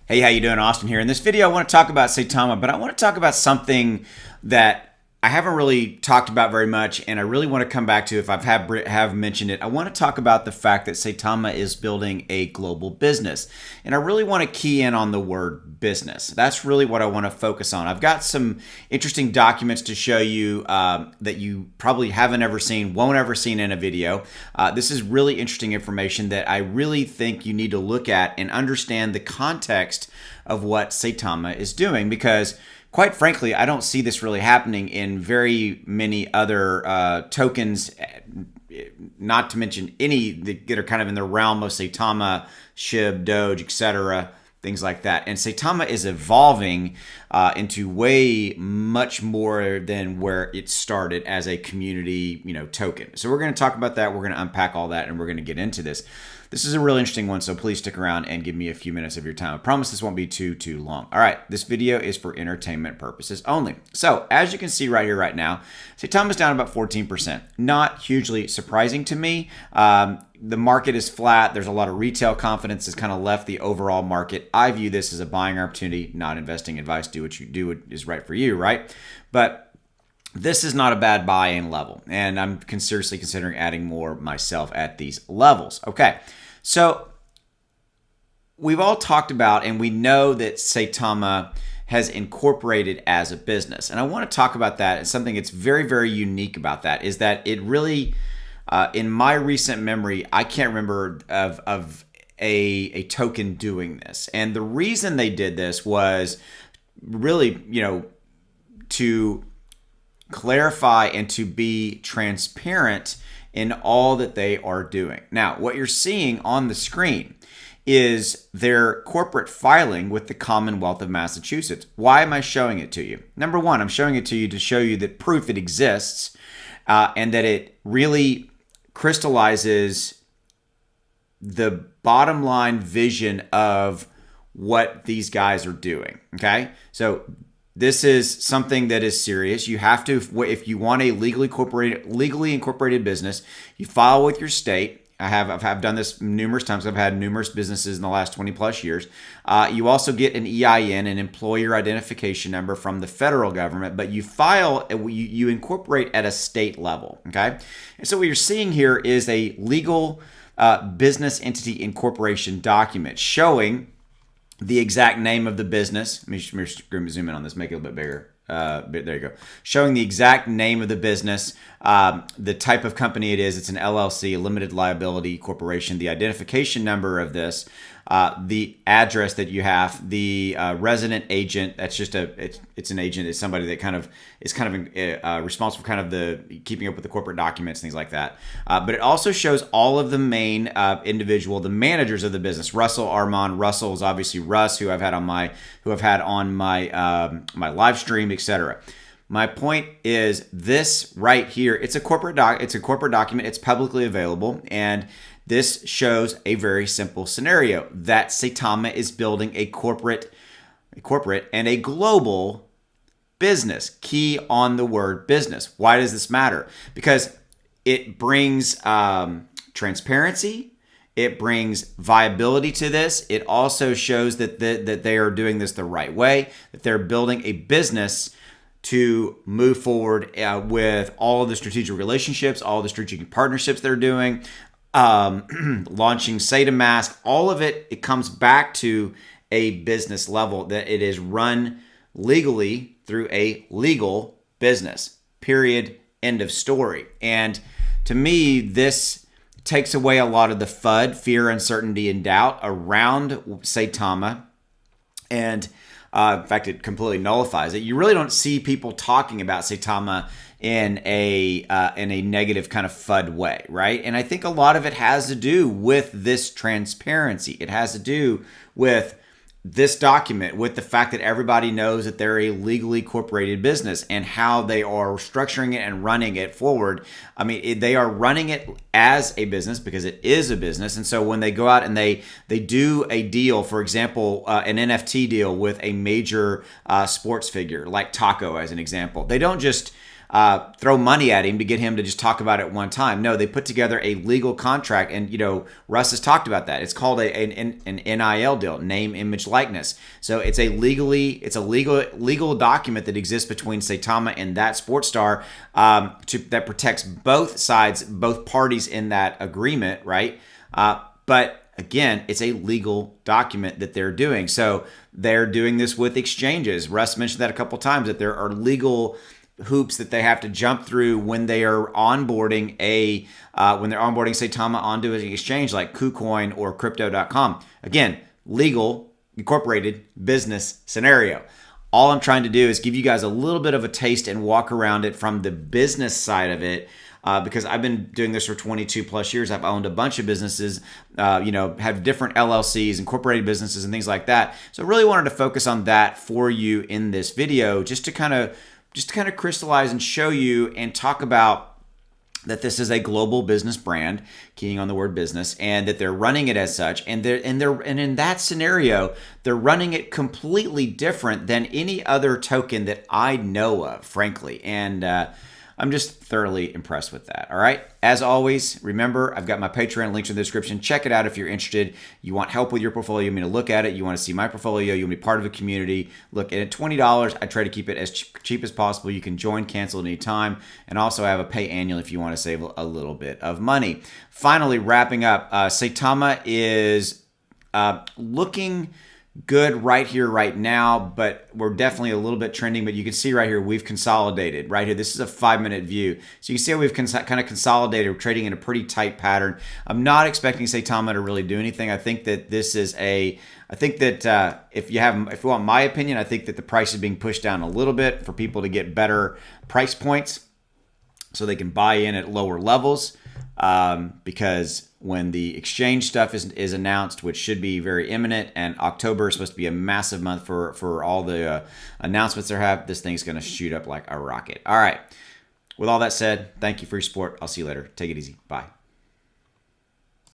Hey, how you doing? Austin here. In this video, I want to talk about Saitama, but I want to talk about something that I haven't really talked about very much, and I really want to come back to if I have mentioned it. I want to talk about the fact that Saitama is building a global business, and I really want to key in on the word business. That's really what I want to focus on. I've got some interesting documents to show you that you probably haven't ever seen, won't ever seen in a video. This is really interesting information that I really think you need to look at and understand the context of what Saitama is doing, because quite frankly, I don't see this really happening in very many other tokens, not to mention any that are kind of in the realm of Saitama, SHIB, Doge, etc., things like that. And Saitama is evolving into way much more than where it started as a community, token. So we're going to talk about that. We're going to unpack all that, and we're going to get into this. This is a really interesting one, so please stick around and give me a few minutes of your time. I promise this won't be too long. All right, this video is for entertainment purposes only. So as you can see right here, right now, Saitama's down about 14%. Not hugely surprising to me. The market is flat. There's a lot of retail confidence has kind of left the overall market. I view this as a buying opportunity, not investing advice. Do what you do, what is right for you, right? But this is not a bad buy-in level, and I'm seriously considering adding more myself at these levels. Okay, so we've all talked about, and we know that Saitama has incorporated as a business, and I want to talk about that. And something that's very, very unique about that is that it really, in my recent memory, I can't remember of a token doing this. And the reason they did this was really, to clarify and to be transparent in all that they are doing. Now, what you're seeing on the screen is their corporate filing with the Commonwealth of Massachusetts. Why am I showing it to you? Number one, I'm showing it to you to show you that proof it exists and that it really crystallizes the bottom line vision of what these guys are doing. Okay, so this is something that is serious. You have to, if you want a legally incorporated business, you file with your state. I've done this numerous times. I've had numerous businesses in the last 20 plus years. You also get an EIN, an employer identification number from the federal government, but you file, you incorporate at a state level. Okay, and so what you're seeing here is a legal business entity incorporation document showing the exact name of the business. Let me zoom in on this, make it a little bit bigger. There you go. Showing the exact name of the business, the type of company it is. It's an LLC, a limited liability corporation. The identification number of this, the address that you have, the resident agent. That's just it's an agent. It's somebody that is responsible for kind of the keeping up with the corporate documents, things like that. But it also shows all of the main the managers of the business. Russell Armand. Russell is obviously Russ, who I've had on my my live stream, etc. My point is this right here. It's a corporate document. It's publicly available, and this shows a very simple scenario that Saitama is building a corporate and a global business. Key on the word business. Why does this matter? Because it brings transparency. It brings viability to this. It also shows that they are doing this the right way, that they're building a business to move forward with all of the strategic relationships, all the strategic partnerships they're doing, launching Saitama, all of it. It comes back to a business level, that it is run legally through a legal business. Period. End of story. And to me, this takes away a lot of the FUD, fear, uncertainty, and doubt around Saitama. And in fact, it completely nullifies it. You really don't see people talking about Saitama in a negative kind of FUD way, right? And I think a lot of it has to do with this transparency. It has to do with this document, with the fact that everybody knows that they're a legally incorporated business and how they are structuring it and running it forward. I mean, they are running it as a business because it is a business. And so when they go out and they do a deal, for example, an NFT deal with a major sports figure like Taco as an example, they don't just throw money at him to get him to just talk about it one time. No, they put together a legal contract, and Russ has talked about that. It's called an NIL deal, name, image, likeness. So it's a legal document that exists between Saitama and that sports star that protects both sides, both parties in that agreement, right? But again, it's a legal document that they're doing. So they're doing this with exchanges. Russ mentioned that a couple times, that there are legal hoops that they have to jump through when they are onboarding Saitama onto an exchange like KuCoin or Crypto.com. Again, legal, incorporated business scenario. All I'm trying to do is give you guys a little bit of a taste and walk around it from the business side of it. Because I've been doing this for 22 plus years. I've owned a bunch of businesses, have different LLCs, incorporated businesses, and things like that. So I really wanted to focus on that for you in this video, just to kind of crystallize and show you and talk about that this is a global business brand, keying on the word business, and that they're running it as such. And in that scenario, they're running it completely different than any other token that I know of, frankly. And I'm just thoroughly impressed with that. All right. As always, remember, I've got my Patreon links in the description. Check it out if you're interested. You want help with your portfolio. You want me to look at it. You want to see my portfolio. You want to be part of a community. Look, at $20, I try to keep it as cheap as possible. You can join, cancel at any time. And also I have a pay annual if you want to save a little bit of money. Finally, wrapping up, Saitama is looking good right here, right now, but we're definitely a little bit trending. But you can see right here, we've consolidated right here. This is a 5-minute view. So you can see how we've kind of consolidated. We're trading in a pretty tight pattern. I'm not expecting Saitama to really do anything. I think that this is if you want my opinion, I think that the price is being pushed down a little bit for people to get better price points so they can buy in at lower levels. Because when the exchange stuff is announced, which should be very imminent, and October is supposed to be a massive month for all the announcements they have, this thing's going to shoot up like a rocket. All right. With all that said, thank you for your support. I'll see you later. Take it easy. Bye.